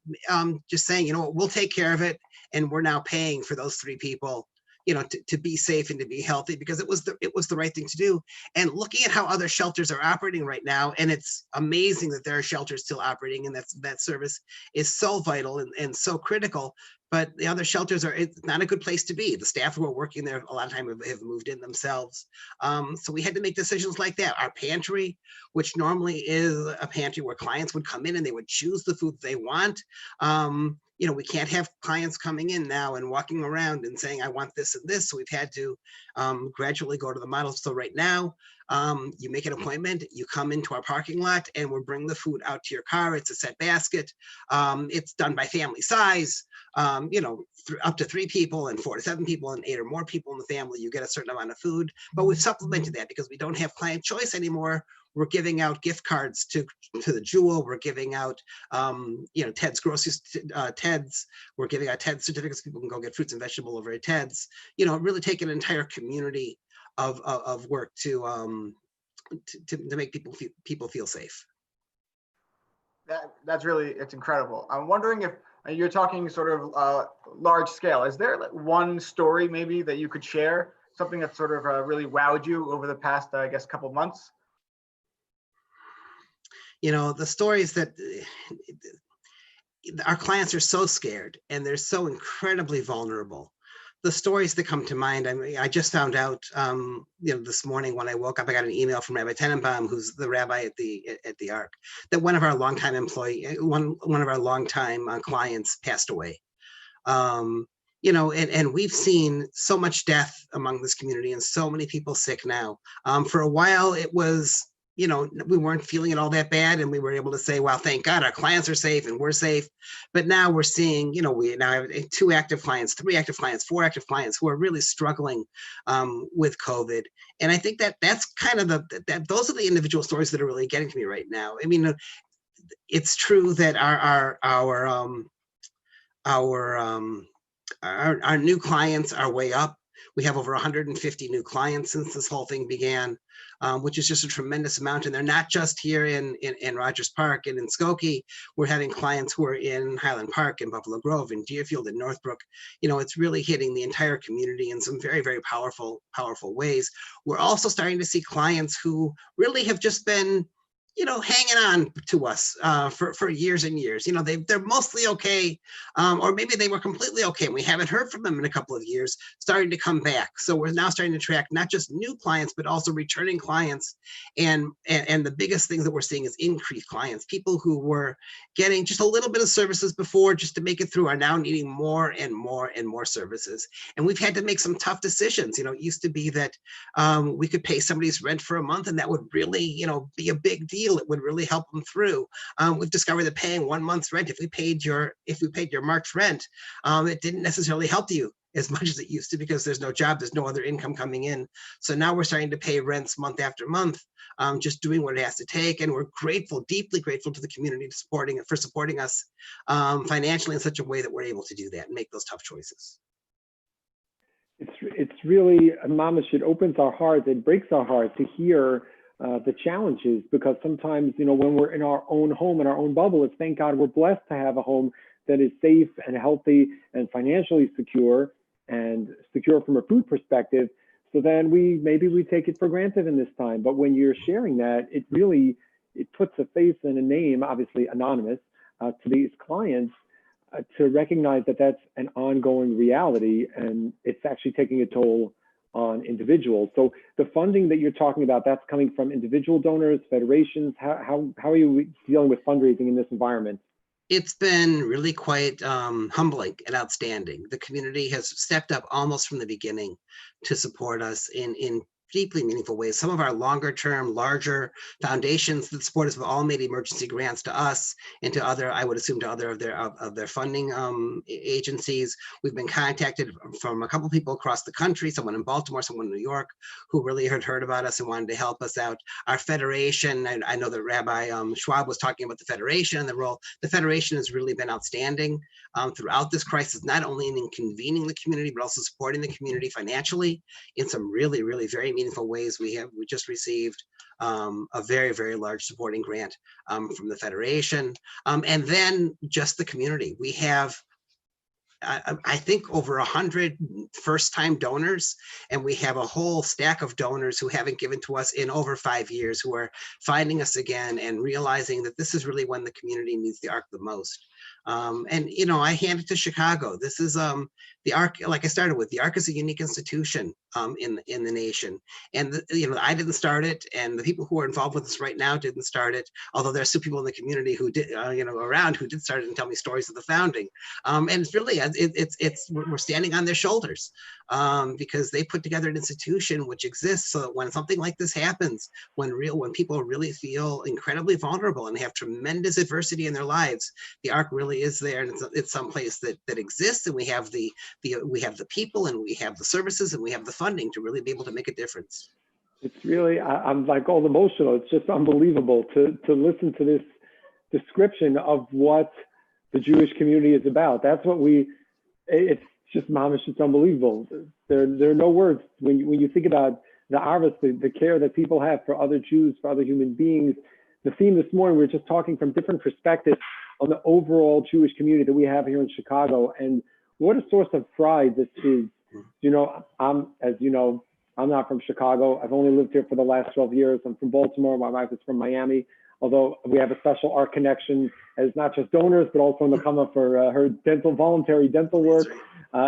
just saying, we'll take care of it. And we're now paying for those 3 people, to be safe and to be healthy, because it was the right thing to do. And looking at how other shelters are operating right now, and it's amazing that there are shelters still operating, and that service is so vital and so critical. But the other shelters it's not a good place to be. The staff who are working there a lot of time have moved in themselves. So we had to make decisions like that. Our pantry, which normally is a pantry where clients would come in and they would choose the food they want. We can't have clients coming in now and walking around and saying, I want this and this. So we've had to gradually go to the model. So right now, you make an appointment, you come into our parking lot, and we'll bring the food out to your car. It's a set basket. It's done by family size. Up to 3 people and 4 to 7 people and 8 or more people in the family, you get a certain amount of food. But we've supplemented that because we don't have client choice anymore. We're giving out gift cards to the Jewel. We're giving out, Ted's groceries, Ted's. We're giving out Ted's certificates. People can go get fruits and vegetables over at Ted's. Really take an entire community of work to make people feel safe. That's really, it's incredible. I'm wondering if you're talking sort of large scale. Is there like one story maybe that you could share, something that sort of really wowed you over the past, I guess, couple of months? The stories that our clients are so scared and they're so incredibly vulnerable. The stories that come to mind, I just found out, this morning when I woke up, I got an email from Rabbi Tenenbaum, who's the rabbi at the Ark, that one of our longtime clients passed away. And we've seen so much death among this community and so many people sick now. For a while, it was, we weren't feeling it all that bad, and we were able to say, well, thank God our clients are safe and we're safe. But now we're seeing, we now have 2 active clients, 3 active clients, 4 active clients who are really struggling with COVID. And I think that's kind of those are the individual stories that are really getting to me right now. I mean, it's true that our new clients are way up. We have over 150 new clients since this whole thing began, which is just a tremendous amount. And they're not just here in Rogers Park and in Skokie. We're having clients who are in Highland Park and Buffalo Grove and Deerfield and Northbrook. It's really hitting the entire community in some very, very powerful ways. We're also starting to see clients who really have just been hanging on to us for years and years. They're mostly okay, or maybe they were completely okay. We haven't heard from them in a couple of years, starting to come back. So we're now starting to track not just new clients, but also returning clients. And the biggest thing that we're seeing is increased clients. People who were getting just a little bit of services before just to make it through are now needing more and more and more services. And we've had to make some tough decisions. It used to be that we could pay somebody's rent for a month, and that would really, be a big deal. It would really help them through. We've discovered that paying 1 month's rent, if we paid your March rent, it didn't necessarily help you as much as it used to, because there's no job, there's no other income coming in. So now we're starting to pay rents month after month, just doing what it has to take. And we're grateful, deeply grateful to the community for supporting us financially in such a way that we're able to do that and make those tough choices. It's really, Mamish, it opens our hearts, it breaks our hearts to hear the challenges, because sometimes, when we're in our own home, in our own bubble, it's thank God we're blessed to have a home that is safe and healthy and financially secure and secure from a food perspective. So then maybe we take it for granted in this time. But when you're sharing that, it puts a face and a name, obviously anonymous, to these clients, to recognize that that's an ongoing reality, and it's actually taking a toll on individuals. So the funding that you're talking about, that's coming from individual donors, federations. How are you dealing with fundraising in this environment? It's been really quite humbling and outstanding. The community has stepped up almost from the beginning to support us in deeply meaningful ways. Some of our longer term, larger foundations that support us have all made emergency grants to us and to other, I would assume to other of their funding agencies. We've been contacted from a couple people across the country, someone in Baltimore, someone in New York, who really had heard about us and wanted to help us out. Our federation, I know that Rabbi Schwab was talking about the federation and the role. The federation has really been outstanding throughout this crisis, not only in convening the community, but also supporting the community financially in some really, really very meaningful ways. We just received a very, very large supporting grant from the Federation. And then just the community. We have, I think, over 100 first-time donors, and we have a whole stack of donors who haven't given to us in over 5 years, who are finding us again and realizing that this is really when the community needs the ARC the most. And, you know, I hand it to Chicago. This is the ARC, like I started with, the ARC is a unique institution in the nation. And, you know, I didn't start it, and the people who are involved with us right now didn't start it, although there's some people in the community who did, you know, around who did start it and tell me stories of the founding. And it's really, we're standing on their shoulders because they put together an institution which exists so that when something like this happens, when people really feel incredibly vulnerable and have tremendous adversity in their lives, the ARC really is there, and it's someplace that exists, and we have the people, and we have the services, and we have the funding to really be able to make a difference. It's really, I'm like all emotional. It's just unbelievable to listen to this description of what the Jewish community is about. That's what it's just, mamish, it's unbelievable. There are no words when you think about the arvus, the care that people have for other Jews, for other human beings. The theme this morning, we were just talking from different perspectives on the overall Jewish community that we have here in Chicago, and what a source of pride this is. You know, as you know, I'm not from Chicago. I've only lived here for the last 12 years. I'm from Baltimore. My wife is from Miami, although we have a special ARC connection as not just donors, but also in the come up for her voluntary dental work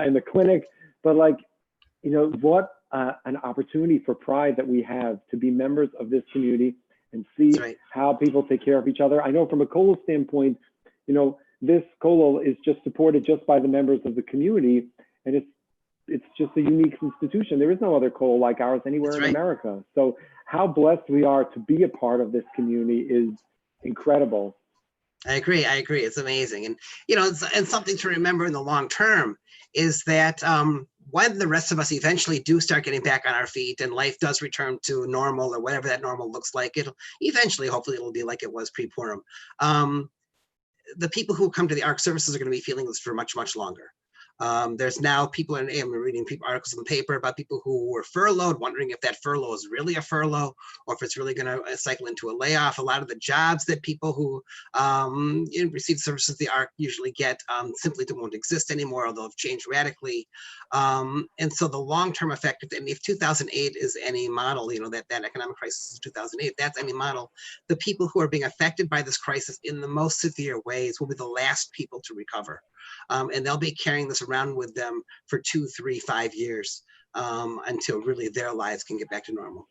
in the clinic. But like, you know, what an opportunity for pride that we have to be members of this community and see how people take care of each other. I know from a kollel standpoint, you know, this kollel is just supported just by the members of the community, and it's just a unique institution. There is no other kollel like ours anywhere in America. So how blessed we are to be a part of this community is incredible. I agree. It's amazing. And, you know, and something to remember in the long term is that when the rest of us eventually do start getting back on our feet and life does return to normal, or whatever that normal looks like, it'll eventually, hopefully it'll be like it was pre-Purim. The people who come to the ARC services are going to be feeling this for much, much longer. There's now people, and I'm reading articles in the paper about people who were furloughed, wondering if that furlough is really a furlough or if it's really going to cycle into a layoff. A lot of the jobs that people who receive services the ARC usually get simply won't exist anymore, although have changed radically. And so the long-term effect, and if 2008 is any model, you know, that economic crisis of 2008, that's any model, the people who are being affected by this crisis in the most severe ways will be the last people to recover. And they'll be carrying this around with them for 2, 3, 5 years until really their lives can get back to normal.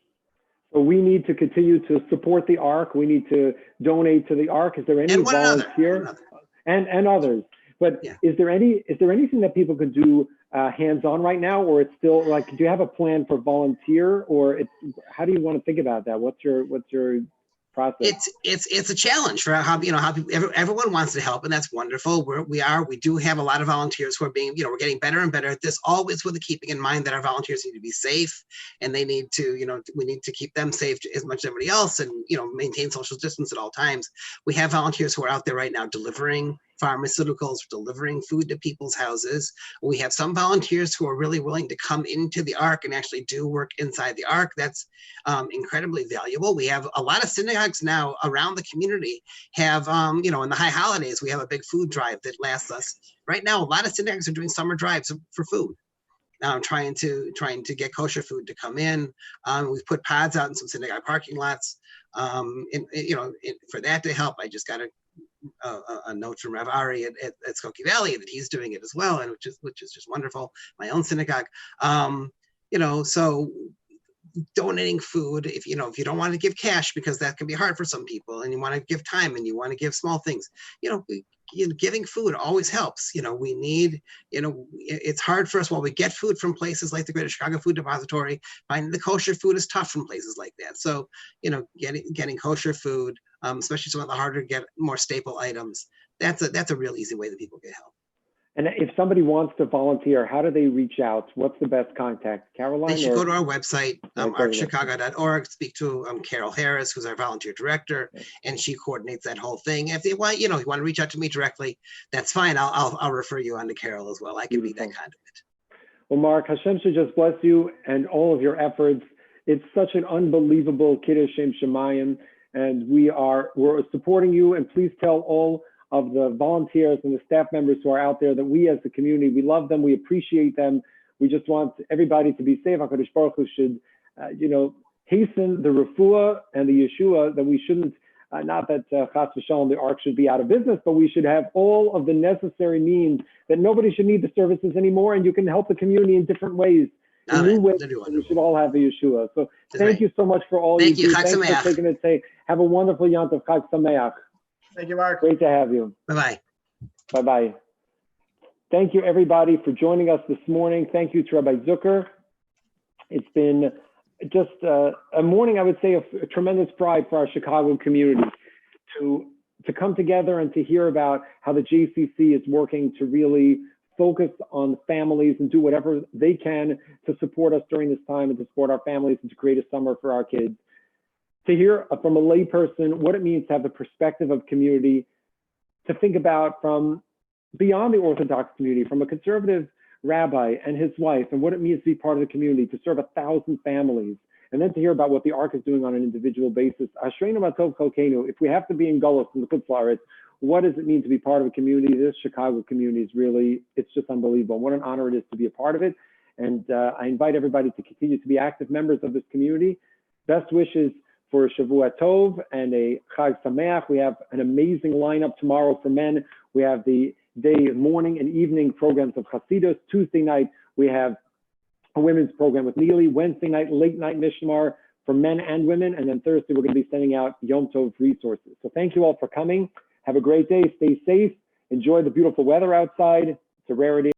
So we need to continue to support the ARC. We need to donate to the ARC. Is there any volunteer and others? But is there anything that people could do hands-on right now, or it's still like, do you have a plan for volunteer, or how do you want to think about that? What's your process? It's a challenge for how everyone wants to help, and that's wonderful. We do have a lot of volunteers who are being, we're getting better and better at this, always with keeping in mind that our volunteers need to be safe, and they need to, we need to keep them safe as much as everybody else, and maintain social distance at all times. We have volunteers who are out there right now delivering pharmaceuticals, delivering food to people's houses. We have some volunteers who are really willing to come into the ARC and actually do work inside the ARC. That's incredibly valuable. We have a lot of synagogues now around the community have, in the high holidays, we have a big food drive that lasts us. Right now, a lot of synagogues are doing summer drives for food. Trying to get kosher food to come in. We've put pods out in some synagogue parking lots. For that to help, I just got a note from Rav Ari at Skokie Valley that he's doing it as well, and which is just wonderful. My own synagogue, so donating food. If you don't want to give cash because that can be hard for some people, and you want to give time and you want to give small things, giving food always helps. We need, it's hard for us while we get food from places like the Greater Chicago Food Depository. Finding the kosher food is tough from places like that. So, getting kosher food, especially some of the harder to get, more staple items, that's a real easy way that people get help. And if somebody wants to volunteer, how do they reach out? What's the best contact? Caroline? They should or- go to our website, Right, go to the artchicago.org, speak to Carol Harris, who's our volunteer director, and she coordinates that whole thing. If they want, you want to reach out to me directly, that's fine. I'll refer you on to Carol as well. I can be that Beautiful. conduit. Well, Mark, Hashem should just bless you and all of your efforts. It's such an unbelievable Kiddush Shem Shemayim, and we're supporting you. And please tell all of the volunteers and the staff members who are out there that we as the community, we love them, we appreciate them. We just want everybody to be safe. HaKadosh Baruch Hu should, hasten the refuah and the Yeshua, that we shouldn't, not that Chas v'Shalom, the Ark should be out of business, but we should have all of the necessary means that nobody should need the services anymore, and you can help the community in different ways. In new ways, we should all have the Yeshua. So thank you so much for all Thank you. do. Chag Thanks Sameach. for taking the time. Have a wonderful Yontif. Chag Sameach. Thank you, Mark. Great to have you. Bye-bye. Bye-bye. Thank you, everybody, for joining us this morning. Thank you to Rabbi Zucker. It's been just a morning, I would say, of tremendous pride for our Chicago community to come together and to hear about how the JCC is working to really focus on families and do whatever they can to support us during this time and to support our families and to create a summer for our kids. To hear from a layperson what it means to have the perspective of community, to think about from beyond the Orthodox community, from a conservative rabbi and his wife, and what it means to be part of the community, to serve 1,000 families, and then to hear about what the Ark is doing on an individual basis. Ashreinu Matov Cholkeinu, if we have to be in Gullus in the Chutz La'aretz, what does it mean to be part of a community? This Chicago community is really, it's just unbelievable. What an honor it is to be a part of it. And I invite everybody to continue to be active members of this community. Best wishes for Shavua Tov and a Chag Sameach. We have an amazing lineup tomorrow for men. We have the morning and evening programs of Hasidus. Tuesday night, we have a women's program with Neely. Wednesday night, late night Mishmar for men and women. And then Thursday, we're going to be sending out Yom Tov resources. So thank you all for coming. Have a great day. Stay safe. Enjoy the beautiful weather outside. It's a rarity.